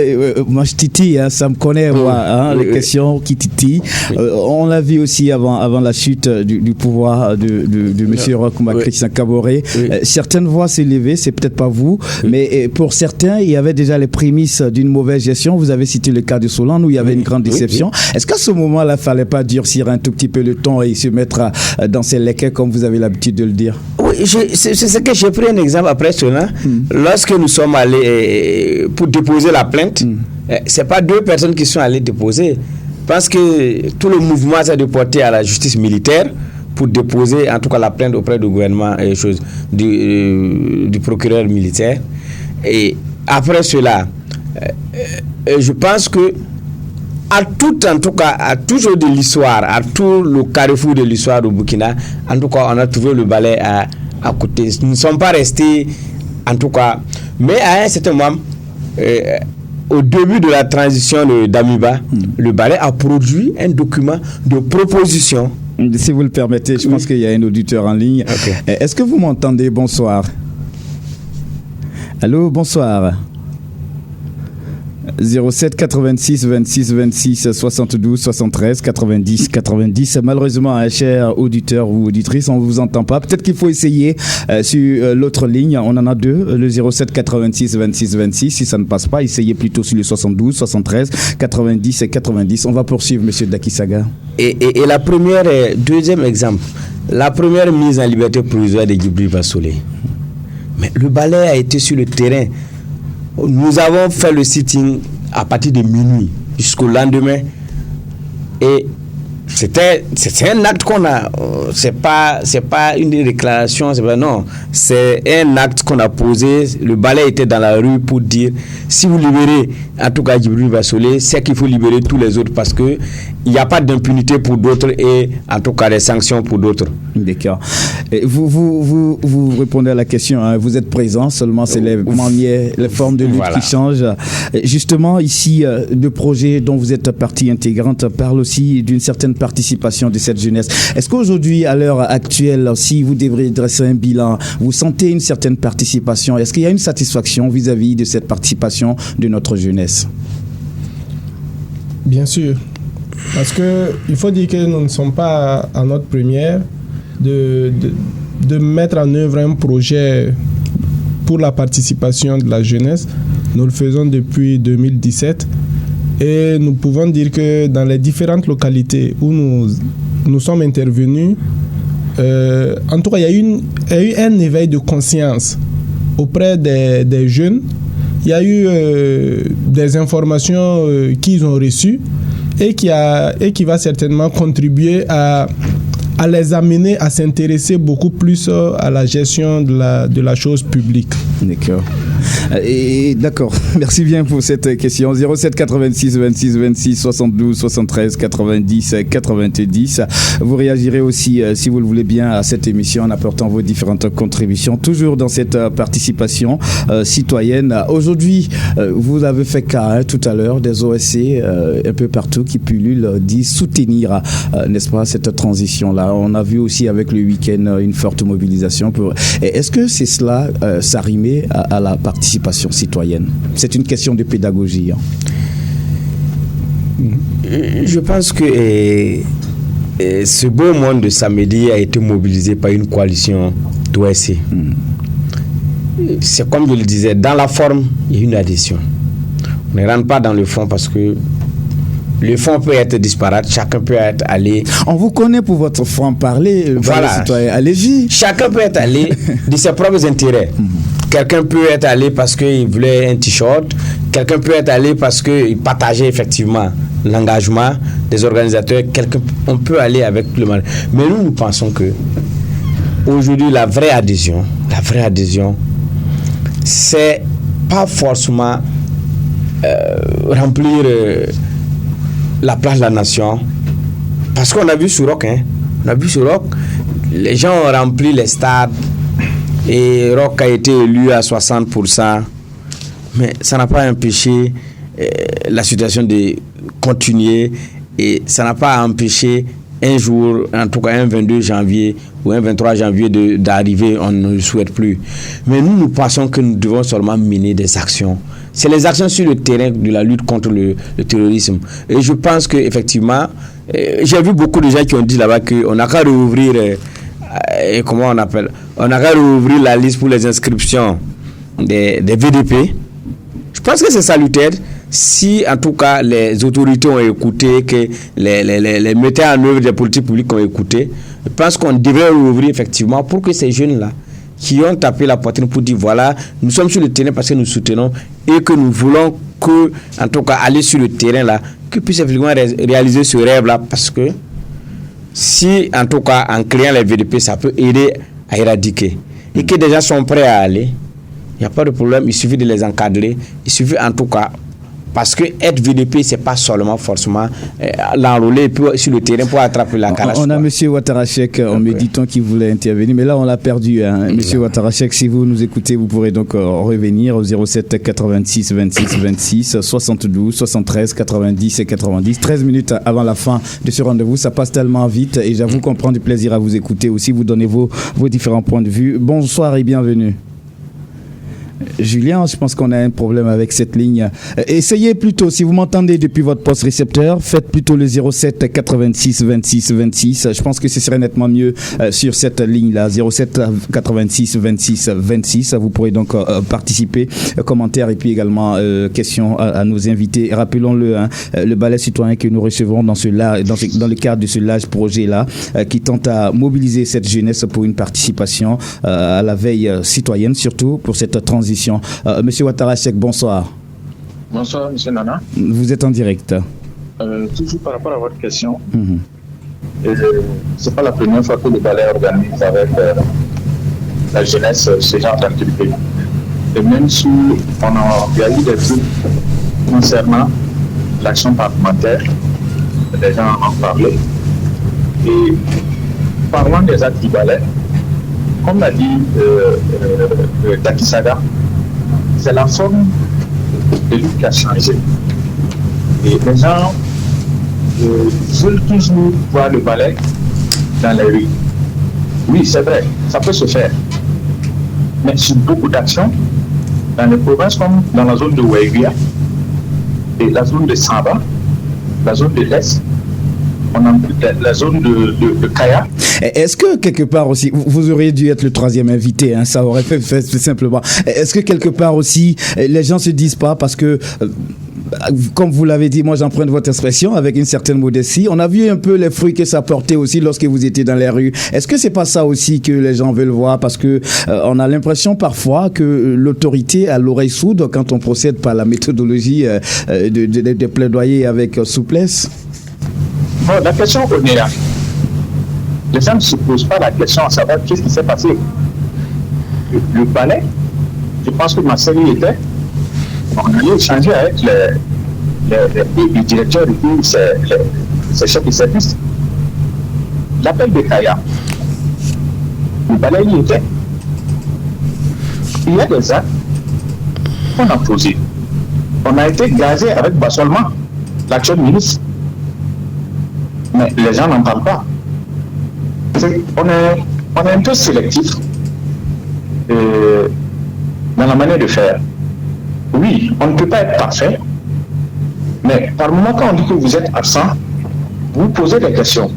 moi je titille, ça me connaît, moi, les questions qui titillent. On l'a vu aussi avant la chute du pouvoir de M. Roch Christian Kaboré. Certaines voix s'élevaient, c'est peut-être pas vous, mais pour certains, il y avait déjà les prémices d'une mauvaise gestion. Vous avez cité le cas de Solan où il y avait une grande déception. Est-ce qu'à ce moment-là, il ne fallait pas durcir un tout petit peu le ton et se mettre dans ses léquets, comme vous avez l'habitude de le dire? Oui, c'est ce que j'ai pris un exemple après Solan. Lorsque nous sommes allés pour déposer la plainte, ce n'est pas 2 personnes qui sont allées déposer. Parce que tout le mouvement s'est déporté à la justice militaire pour déposer en tout cas la plainte auprès du gouvernement et du procureur militaire. Et après cela, je pense que à tout jour de l'histoire, à tout le carrefour de l'histoire du Burkina, en tout cas, on a trouvé le balai à côté. Nous ne sommes pas restés, en tout cas, mais à un certain moment, au début de la transition d'Amiba, le balai a produit un document de proposition. Si vous le permettez, je pense qu'il y a un auditeur en ligne. Okay. Est-ce que vous m'entendez? Bonsoir. Allô, bonsoir. 07 86 26 26 72 73 90 90. Malheureusement, un cher auditeur ou auditrice, on ne vous entend pas. Peut-être qu'il faut essayer sur l'autre ligne. On en a 2, le 07 86 26 26. Si ça ne passe pas, essayez plutôt sur le 72 73 90 et 90. On va poursuivre, monsieur Dakisaga. Et la première, deuxième exemple, la première mise en liberté provisoire de Djibril Vassolé. Mais le balai a été sur le terrain. Nous avons fait le sitting à partir de minuit jusqu'au lendemain et c'était un acte qu'on a, c'est pas une déclaration, c'est un acte qu'on a posé. Le balai était dans la rue pour dire si vous libérez en tout cas Djibril Vassolé, c'est qu'il faut libérer tous les autres, parce que il n'y a pas d'impunité pour d'autres et en tout cas des sanctions pour d'autres. D'accord. Et vous répondez à la question, hein, vous êtes présent, seulement c'est les manières, les formes de lutte qui changent. Justement, ici, le projet dont vous êtes partie intégrante parle aussi d'une certaine participation de cette jeunesse. Est-ce qu'aujourd'hui, à l'heure actuelle, si vous devriez dresser un bilan, vous sentez une certaine participation? Est-ce qu'il y a une satisfaction vis-à-vis de cette participation de notre jeunesse? Bien sûr. Parce qu'il faut dire que nous ne sommes pas à notre première de mettre en œuvre un projet pour la participation de la jeunesse. Nous le faisons depuis 2017 et nous pouvons dire que dans les différentes localités où nous sommes intervenus, en tout cas, il y a eu un éveil de conscience auprès des jeunes. Il y a eu des informations qu'ils ont reçues et qui va certainement contribuer à à les amener à s'intéresser beaucoup plus à la gestion de la chose publique. D'accord. Et d'accord, merci bien pour cette question. 07 86 26 26 72 73 90 90. Vous réagirez aussi, si vous le voulez bien, à cette émission en apportant vos différentes contributions, toujours dans cette participation citoyenne. Aujourd'hui, vous avez fait cas tout à l'heure des OSC un peu partout qui pullulent, disent soutenir, n'est-ce pas, cette transition-là. On a vu aussi avec le week-end une forte mobilisation. Est-ce que c'est cela, ça rimait à la participation citoyenne? C'est une question de pédagogie. Je pense que ce beau monde de samedi a été mobilisé par une coalition d'OSC. C'est comme je le disais, dans la forme, il y a une adhésion. On ne rentre pas dans le fond parce que le fond peut être disparate, chacun peut être allé. On vous connaît pour votre franc-parler, voilà. Citoyen. Allez-y. Chacun peut être allé de ses propres intérêts. Quelqu'un peut être allé parce qu'il voulait un t-shirt, quelqu'un peut être allé parce qu'il partageait effectivement l'engagement des organisateurs, on peut aller avec le mal. Mais nous pensons que aujourd'hui, la vraie adhésion, c'est pas forcément remplir la place de la nation, parce qu'on a vu sur Rock, les gens ont rempli les stades et Rock a été élu à 60%, mais ça n'a pas empêché la situation de continuer, et ça n'a pas empêché un jour, en tout cas un 22 janvier ou un 23 janvier d'arriver, on ne le souhaite plus. Mais nous pensons que nous devons seulement mener des actions. C'est les actions sur le terrain de la lutte contre le terrorisme. Et je pense qu'effectivement, j'ai vu beaucoup de gens qui ont dit là-bas qu'on n'a qu'à rouvrir, on n'a qu'à rouvrir la liste pour les inscriptions des VDP. Je pense que c'est salutaire. Si en tout cas les autorités ont écouté, que les metteurs en œuvre des politiques publiques ont écouté, je pense qu'on devrait rouvrir effectivement pour que ces jeunes-là qui ont tapé la poitrine pour dire voilà, nous sommes sur le terrain parce que nous soutenons et que nous voulons que, en tout cas, aller sur le terrain là, qu'ils puissent effectivement réaliser ce rêve-là, parce que si, en tout cas, en créant les VDP, ça peut aider à éradiquer. Et que des gens sont prêts à aller, il n'y a pas de problème, il suffit de les encadrer, il suffit en tout cas. Parce que être VDP, c'est pas seulement forcément l'enrôler sur le terrain pour attraper la carache. On a M. Ouattarachek en méditant qui voulait intervenir, mais là on l'a perdu. M. Ouattarachek, si vous nous écoutez, vous pourrez donc revenir au 07 86 26 26 72 73 90 et 90. 13 minutes avant la fin de ce rendez-vous, ça passe tellement vite et j'avoue qu'on prend du plaisir à vous écouter aussi, vous donnez vos différents points de vue. Bonsoir et bienvenue. Julien, je pense qu'on a un problème avec cette ligne. Essayez plutôt, si vous m'entendez depuis votre poste récepteur, faites plutôt le 07 86 26 26. Je pense que ce serait nettement mieux sur cette ligne-là, 07 86 26 26. Vous pourrez donc participer, commentaires et puis également questions à nos invités. Rappelons-le, le ballet citoyen que nous recevons dans le cadre de ce large projet-là, qui tente à mobiliser cette jeunesse pour une participation à la veille citoyenne, surtout pour cette transition. Monsieur Ouattarachek, bonsoir. Bonsoir, monsieur Nana. Vous êtes en direct. Toujours par rapport à votre question, c'est pas la première fois que le ballet organise avec la jeunesse ce genre d'activité. Et même si il y a eu des trucs concernant l'action parlementaire, les gens en parlaient. Et parlant des actes du ballet, comme l'a dit Takisada, c'est la forme de lutte qui a changé. Et les gens veulent toujours voir le ballet dans les rues. Oui, c'est vrai, ça peut se faire. Mais sur beaucoup d'actions, dans les provinces comme dans la zone de Ouéguia et la zone de Samba, la zone de l'Est, on a la zone de Kaya. Est-ce que quelque part aussi, vous auriez dû être le troisième invité, ça aurait fait simplement. Est-ce que quelque part aussi, les gens se disent pas, parce que, comme vous l'avez dit, moi j'emprunte votre expression avec une certaine modestie, on a vu un peu les fruits que ça portait aussi lorsque vous étiez dans les rues. Est-ce que c'est pas ça aussi que les gens veulent voir, parce que on a l'impression parfois que l'autorité a l'oreille sourde quand on procède par la méthodologie de plaidoyer avec souplesse? La question au Néa, les gens ne se posent pas la question à savoir qu'est-ce qui s'est passé. Le palais, je pense que ma série était, on allait échanger avec les directeurs et puis ces chefs de service. L'appel de Kaya, le palais y était. Il y a des actes qu'on a posés. On a été gazé avec Bassolman, l'actuel ministre. Mais les gens n'en parlent pas. On est un peu sélectif dans la manière de faire. Oui, on ne peut pas être parfait, mais par moment, quand on dit que vous êtes absent, vous posez des questions.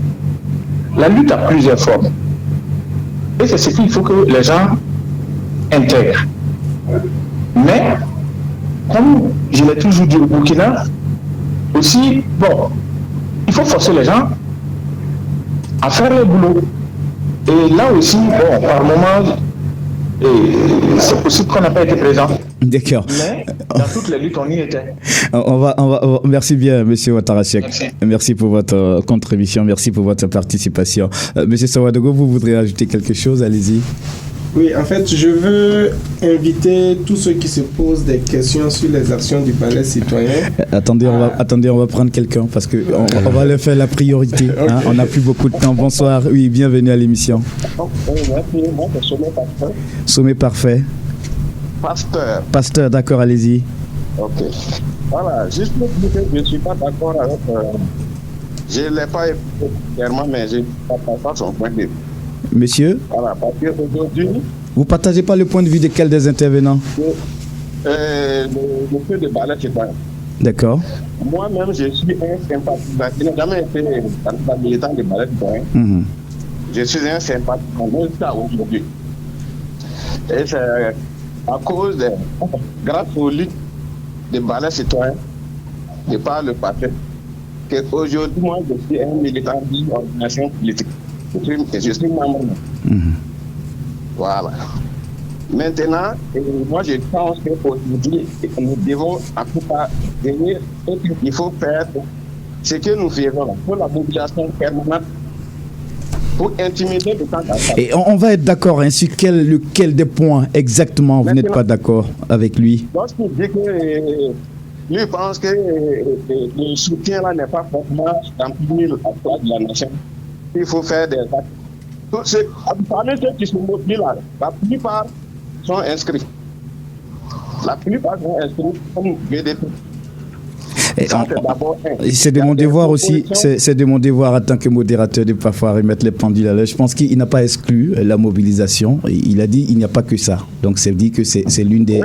La lutte a plusieurs formes. Et c'est ce qu'il faut que les gens intègrent. Mais, comme je l'ai toujours dit au Burkina, aussi, bon, il faut forcer les gens à faire le boulot. Et là aussi, bon, par moment, c'est possible qu'on n'a pas été présent. D'accord. Mais dans toutes les luttes, on y était. On va, merci bien, Monsieur Ouattara Cheikh. Merci pour votre contribution, merci pour votre participation. Monsieur Sawadogo, vous voudrez ajouter quelque chose? Allez-y. Oui, en fait, je veux inviter tous ceux qui se posent des questions sur les actions du palais citoyen. Attendez, on va prendre quelqu'un parce que on va leur faire la priorité. Okay. Hein, on n'a plus beaucoup de temps. Bonsoir, oui, bienvenue à l'émission. Merci, moi c'est Sommet Parfait. Sommet Parfait. Pasteur, d'accord, allez-y. Ok. Voilà, juste pour dire que je ne suis pas d'accord avec. Je ne l'ai pas écouté clairement, mais je ne partage pas son point de vue. Monsieur? Voilà, parce qu'aujourd'hui. Vous ne partagez pas le point de vue de quel des intervenants? Le feu de balai citoyen. D'accord. Moi-même, je suis un sympathisant. Je n'ai jamais été un militant de balai citoyen. Je suis un sympathisant, même ça aujourd'hui. Et c'est à cause de grâce aux luttes des balais citoyens, de par le passé, qu'aujourd'hui, moi, je suis un militant d'une organisation politique. Je suis membre. Voilà. Maintenant, moi je pense qu'aujourd'hui, nous devons en tout cas venir et il faut faire ce que nous faisons là, pour la mobilisation permanente, pour intimider le temps d'attaque. Et on va être d'accord, hein, sur lequel des points exactement vous n'êtes pas d'accord avec lui? Lorsqu'il dit que lui pense que le soutien là n'est pas forcément remplir la place de la nation. Il faut faire des actes. Parmi ceux qui sont mobilisés là, la plupart sont inscrits. La plupart sont inscrits comme VDP. C'est de mon devoir aussi, c'est de mon devoir en tant que modérateur de parfois remettre les pendules à l'heure. Je pense qu'il n'a pas exclu la mobilisation. Il a dit qu'il n'y a pas que ça. Donc c'est dit que c'est l'une des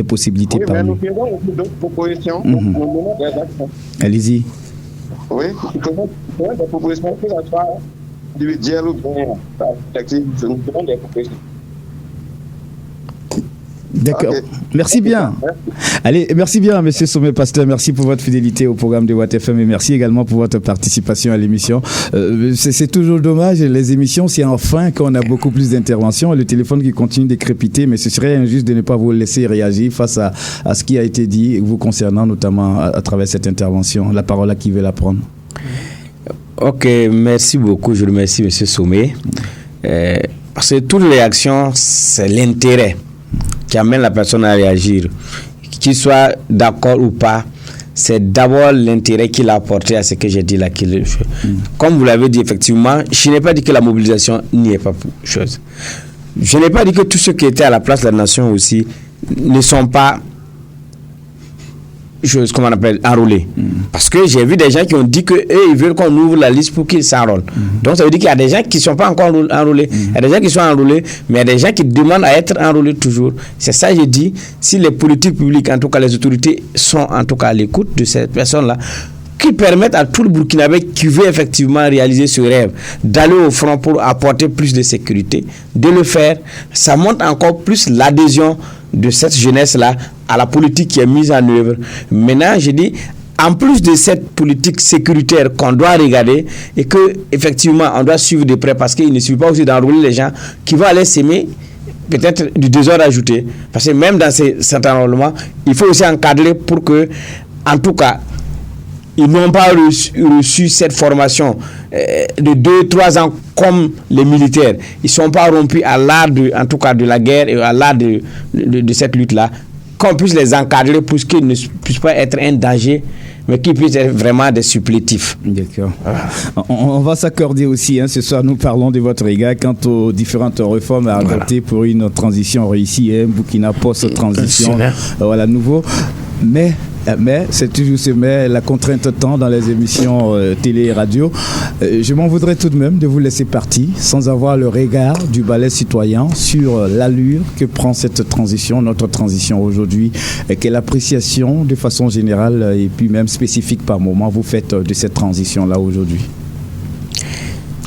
possibilités parmi. Mais nous faisons aussi d'autres propositions. Nous menons des actions. Allez-y. Oui, nous faisons des propositions que ça soit individuel ou bien collectif. Nous faisons des propositions. D'accord. Okay. Merci bien. Allez, merci bien, Monsieur Sommet Pasteur. Merci pour votre fidélité au programme de Watt FM et merci également pour votre participation à l'émission. C'est toujours dommage, les émissions, c'est enfin qu'on a beaucoup plus d'interventions. Le téléphone qui continue de crépiter, mais ce serait injuste de ne pas vous laisser réagir face à ce qui a été dit vous concernant, notamment à travers cette intervention. La parole à qui veut la prendre. Ok, merci beaucoup. Je remercie Monsieur Sommet. Parce que toutes les actions, c'est l'intérêt qui amène la personne à réagir, qu'il soit d'accord ou pas, c'est d'abord l'intérêt qu'il a apporté à ce que j'ai dit là. Comme vous l'avez dit, effectivement, je n'ai pas dit que la mobilisation n'y est pas pour chose. Je n'ai pas dit que tous ceux qui étaient à la place de la nation aussi ne sont pas comment on appelle, enrôlés. Parce que j'ai vu des gens qui ont dit qu'eux, ils veulent qu'on ouvre la liste pour qu'ils s'enrôlent. Donc ça veut dire qu'il y a des gens qui ne sont pas encore enrôlés. Il y a des gens qui sont enrôlés, mais il y a des gens qui demandent à être enrôlés toujours. C'est ça que je dis, si les politiques publiques, en tout cas les autorités, sont en tout cas à l'écoute de ces personnes-là, qui permettent à tout le Burkinabé qui veut effectivement réaliser ce rêve, d'aller au front pour apporter plus de sécurité, de le faire, ça montre encore plus l'adhésion de cette jeunesse-là à la politique qui est mise en œuvre. Maintenant, je dis, en plus de cette politique sécuritaire qu'on doit regarder et que effectivement on doit suivre de près parce qu'il ne suffit pas aussi d'enrôler les gens qui vont aller s'aimer peut-être du désordre ajouté. Parce que même dans cet enrôlement, il faut aussi encadrer pour que, en tout cas, ils n'ont pas reçu cette formation de 2-3 ans comme les militaires. Ils ne sont pas rompus à l'art en tout cas de la guerre et à l'art de cette lutte-là, qu'on puisse les encadrer pour qu'ils ne puissent pas être un danger, mais qu'ils puissent être vraiment des supplétifs. D'accord. On va s'accorder aussi, ce soir nous parlons de votre regard quant aux différentes réformes à adopter pour une transition réussie, Burkina post-transition, nouveau. Mais c'est toujours la contrainte temps dans les émissions télé et radio. Je m'en voudrais tout de même de vous laisser partir sans avoir le regard du ballet citoyen sur l'allure que prend cette transition, notre transition aujourd'hui. Quelle appréciation de façon générale et puis même spécifique par moment vous faites de cette transition-là aujourd'hui?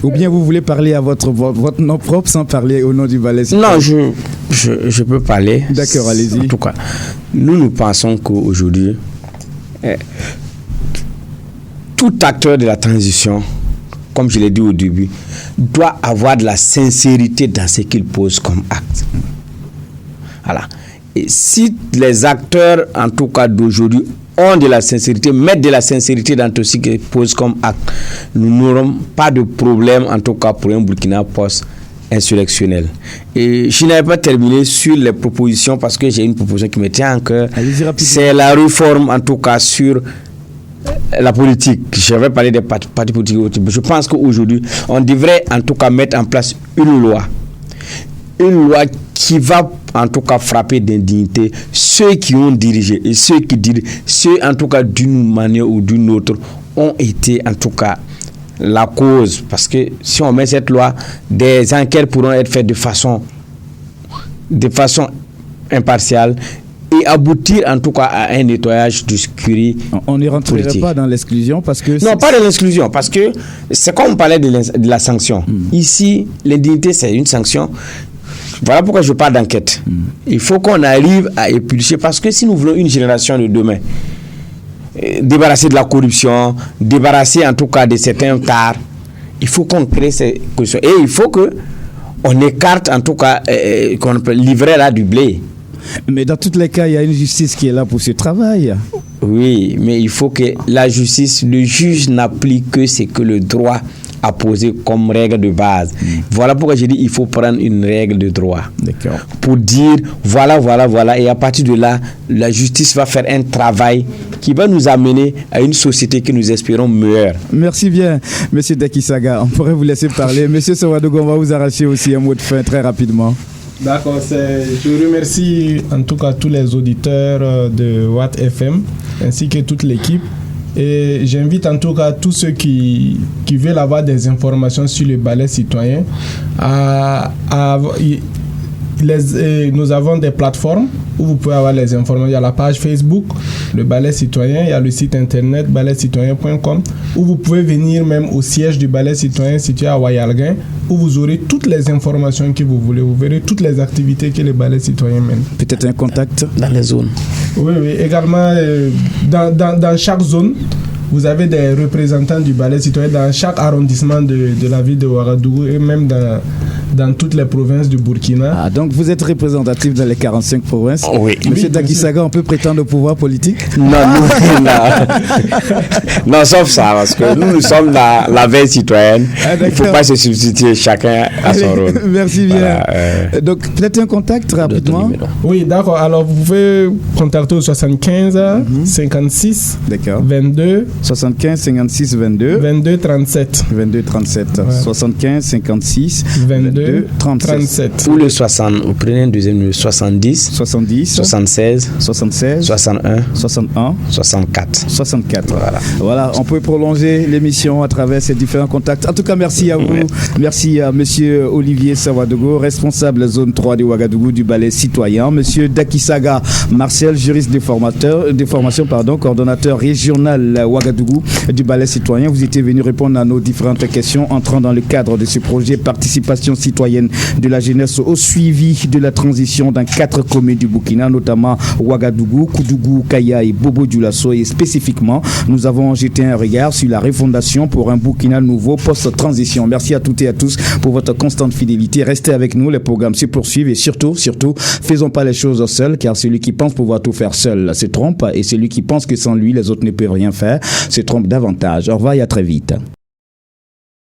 Ou bien vous voulez parler à votre nom propre sans parler au nom du ballet citoyen? Non, je peux parler. D'accord, allez-y. En tout cas, nous pensons qu'aujourd'hui, tout acteur de la transition, comme je l'ai dit au début, doit avoir de la sincérité dans ce qu'il pose comme acte. Voilà. Et si les acteurs, en tout cas d'aujourd'hui, ont de la sincérité, mettent de la sincérité dans tout ce qu'ils posent comme acte, nous n'aurons pas de problème, en tout cas pour un Burkina post-insurrectionnel. Et je n'avais pas terminé sur les propositions parce que j'ai une proposition qui me tient à cœur. C'est la réforme, en tout cas, sur la politique. Je vais parler des partis politiques. Je pense qu'aujourd'hui, on devrait en tout cas mettre en place une loi qui va en tout cas frapper d'indignité ceux qui ont dirigé et ceux qui dirigent, ceux en tout cas d'une manière ou d'une autre ont été en tout cas la cause, parce que si on met cette loi, des enquêtes pourront être faites de façon impartiale et aboutir en tout cas à un nettoyage du scurry. On n'y rentrerait pas dans l'exclusion parce que... Non, pas dans l'exclusion, parce que c'est comme on parlait de la sanction. Ici, l'indignité, c'est une sanction. Voilà pourquoi je parle d'enquête. Il faut qu'on arrive à épulcher, parce que si nous voulons une génération de demain, débarrasser de la corruption, débarrasser en tout cas de certains tares, il faut qu'on crée ces conditions. Et il faut qu'on écarte en tout cas, qu'on peut livrer là du blé. Mais dans tous les cas, il y a une justice qui est là pour ce travail. Oui, mais il faut que la justice, le juge n'applique que ce que le droit a posé comme règle de base. Voilà pourquoi j'ai dit il faut prendre une règle de droit. D'accord. Pour dire voilà, et à partir de là, la justice va faire un travail qui va nous amener à une société que nous espérons meilleure. Merci bien, Monsieur Dakisaga. On pourrait vous laisser parler. Monsieur Sawadogo, on va vous arracher aussi un mot de fin très rapidement. D'accord, je remercie en tout cas tous les auditeurs de Watt FM ainsi que toute l'équipe. Et j'invite en tout cas tous ceux qui veulent avoir des informations sur le ballet citoyen nous avons des plateformes où vous pouvez avoir les informations. Il y a la page Facebook, le ballet citoyen, il y a le site internet balletcitoyen.com où vous pouvez venir même au siège du ballet citoyen situé à Wayalguin où vous aurez toutes les informations que vous voulez. Vous verrez toutes les activités que le ballet citoyen mène. Peut-être un contact dans les zones. Oui, également dans chaque zone. Vous avez des représentants du ballet citoyen dans chaque arrondissement de la ville de Ouagadougou et même dans toutes les provinces du Burkina. Ah, donc vous êtes représentatif dans les 45 provinces. Oui. Monsieur Dakisaga, on peut prétendre au pouvoir politique? Non, non, sauf ça, parce que nous sommes la veille citoyenne. Il ne faut pas se substituer chacun à son rôle. Merci bien. Voilà, donc peut-être un contact rapidement. Oui, d'accord. Alors vous pouvez contacter au 75 56 22 75 56 22 22 37 22 37 ouais. 75 56 22 37 ou le 60, vous prenez un deuxième numéro 70 76 61 64 voilà, on peut prolonger l'émission à travers ces différents contacts. En tout cas, merci à vous. Merci à monsieur Olivier Sawadogo, responsable zone 3 de Ouagadougou du ballet citoyen, monsieur Dakisaga Marcel, juriste de formation, coordonnateur régional Ouagadougou du ballet citoyen. Vous étiez venu répondre à nos différentes questions entrant dans le cadre de ce projet participation citoyenne citoyenne de la jeunesse au suivi de la transition dans 4 communes du Burkina, notamment Ouagadougou, Koudougou, Kaya et Bobo-Dioulasso. Et spécifiquement, nous avons jeté un regard sur la refondation pour un Burkina nouveau post-transition. Merci à toutes et à tous pour votre constante fidélité. Restez avec nous, les programmes se poursuivent et surtout, faisons pas les choses seuls, car celui qui pense pouvoir tout faire seul se trompe, et celui qui pense que sans lui, les autres ne peuvent rien faire se trompe davantage. Au revoir et à très vite.